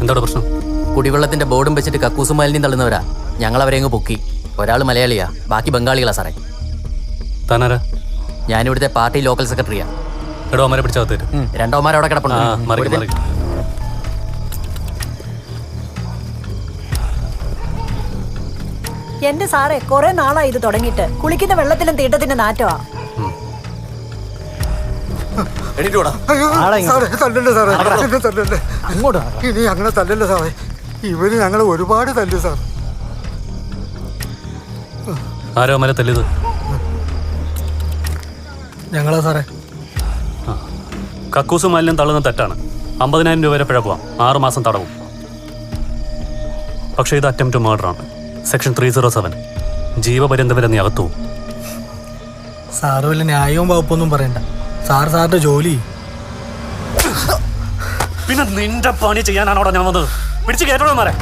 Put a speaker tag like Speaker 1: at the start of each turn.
Speaker 1: എന്താണ് പ്രശ്നം?
Speaker 2: കുടിവെള്ളത്തിന്റെ ബോർഡും വെച്ചിട്ട് കക്കൂസും മാലിന്യം തള്ളുന്നവരാ. ഞങ്ങൾ അവരെ അങ്ങ് പൊക്കി. ഒരാൾ മലയാളിയാ, ബാക്കി ബംഗാളികളാ സാറേ.
Speaker 1: താനാരാ?
Speaker 2: ഞാനിവിടുത്തെ പാർട്ടി ലോക്കൽ സെക്രട്ടറിയാ.
Speaker 1: എടോ അമ്മരെ പിടിച്ചാകത്തേര്.
Speaker 2: രണ്ടോമാരവിടെ കിടപ്പുണ്ട്.
Speaker 3: എന്റെ സാറേ, കുറെ നാളായി ഇത് തുടങ്ങിയിട്ട്. കുളിക്കുന്ന വെള്ളത്തിലും തീട്ടത്തിന്റെ നാറ്റമാ.
Speaker 4: ഇനി അങ്ങനെ തല്ലല്ലേ സാറേ, ഇവര് ഞങ്ങളെ ഒരുപാട് തല്ലു സാർ.
Speaker 1: ആരോ അമ്മരെ തല്ലിയത്?
Speaker 4: ഞങ്ങളാ സാറേ.
Speaker 1: കക്കൂസ് മാലിന്യം തള്ളുന്ന തെറ്റാണ്. 50,000 രൂപ വരെ പിഴ പോവാം, 6 മാസം തടവും. പക്ഷേ ഇത് അറ്റംപ്റ്റ് മർഡറാണ്. സെക്ഷൻ 307, ജീവപര്യന്തം വരെ നീ അകത്തു.
Speaker 4: സാറ് വല്ല ന്യായവും വകുപ്പൊന്നും പറയണ്ട. സാറിന്റെ ജോലി.
Speaker 1: പിന്നെ നിന്റെ പണി ചെയ്യാനാണോ ഞാൻ വന്നത്? പിടിച്ച് കേട്ടോളൂ മാരെ.